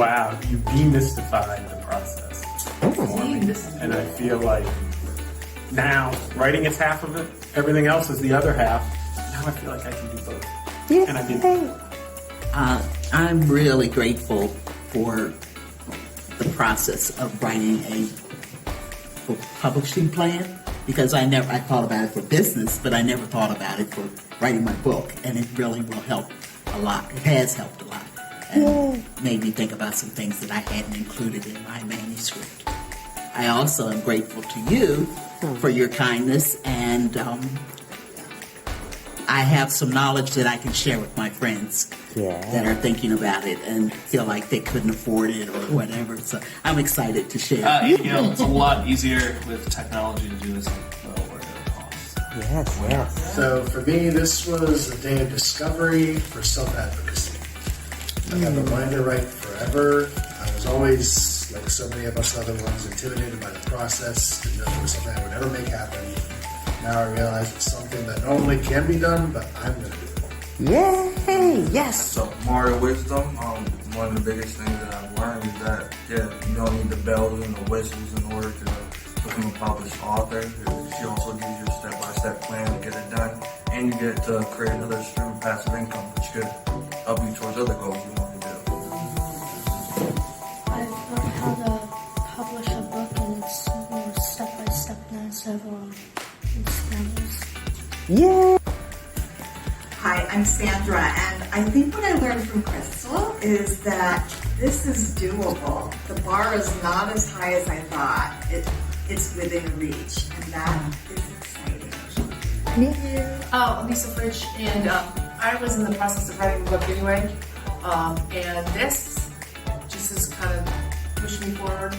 wow, you demystified the process for me. And I feel like now writing is half of it, everything else is the other half. Now I feel like I can do both. Yay. And I did. I'm really grateful for the process of writing a book publishing plan, because I thought about it for business, but I never thought about it for writing my book, and it really will help a lot. It has helped a lot, and made me think about some things that I hadn't included in my manuscript. I also am grateful to you for your kindness, and I have some knowledge that I can share with my friends that are thinking about it and feel like they couldn't afford it or whatever. So I'm excited to share. It's a lot easier with technology to do this without costs. Yes. So for me, this was a day of discovery for self-advocacy. Like I've been wanting to write forever. I was always, like so many of us other ones, intimidated by the process, didn't know if it was something I would ever make happen. Now I realize it's something that not only can be done, but I'm going to do it. Yay! Yes. So, moral wisdom, one of the biggest things that I've learned is that, you don't need the bells and the whistles in order to become a published author. She also gives you a step-by-step plan to get it done, and you get to create another stream of passive income, which could help you towards other goals you want to do. I've learned how to publish a book, and it's more step-by-step instead of scrambles. Yay! Hi, I'm Sandra, and I think what I learned from Crystal is that this is doable. The bar is not as high as I thought. It's within reach, and that is exciting. I'm Lisa Fridge, and I was in the process of writing a book anyway, and this just has kind of pushed me forward,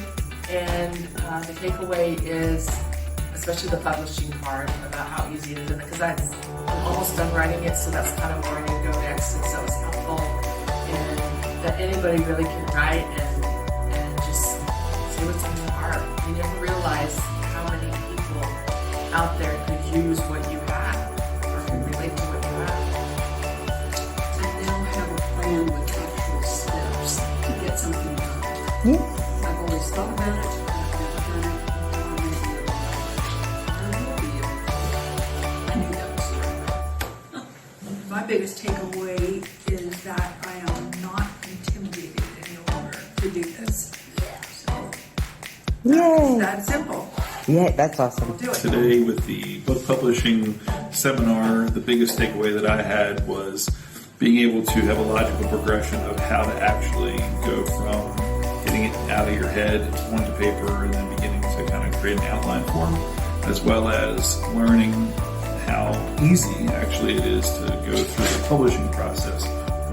and the takeaway is especially the publishing part about how easy it is, because I'm almost done writing it, so that's kind of where I need to go next, and so it's helpful, and that anybody really can write and just say what's in their heart. You never realize how many people out there could use what you have or can relate to what you have. I now have a plan with actual steps to get something done. Yeah. I've always thought about it, but I've never done it. I knew that was right. My biggest takeaway is that I am not intimidated any longer to do this. So Yay! that's simple. Yeah, that's awesome. We'll do it. Today with the book publishing seminar, the biggest takeaway that I had was being able to have a logical progression of how to actually go from getting it out of your head onto paper and then beginning to kind of create an outline form, as well as learning how easy actually it is to go through the publishing process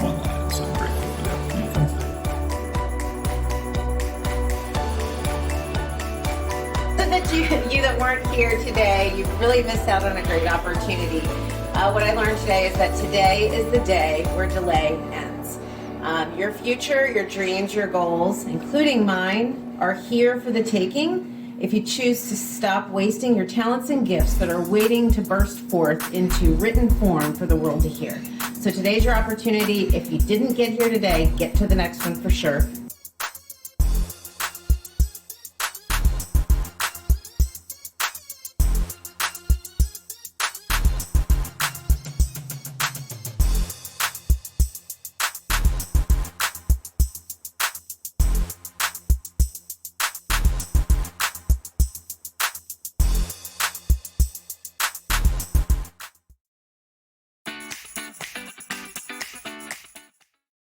online. So I'm grateful for the opportunity to come today. So that you that weren't here today, you really missed out on a great opportunity. What I learned today is that today is the day where delay ends. Your future, your dreams, your goals, including mine, are here for the taking if you choose to stop wasting your talents and gifts that are waiting to burst forth into written form for the world to hear. So today's your opportunity. If you didn't get here today, get to the next one for sure.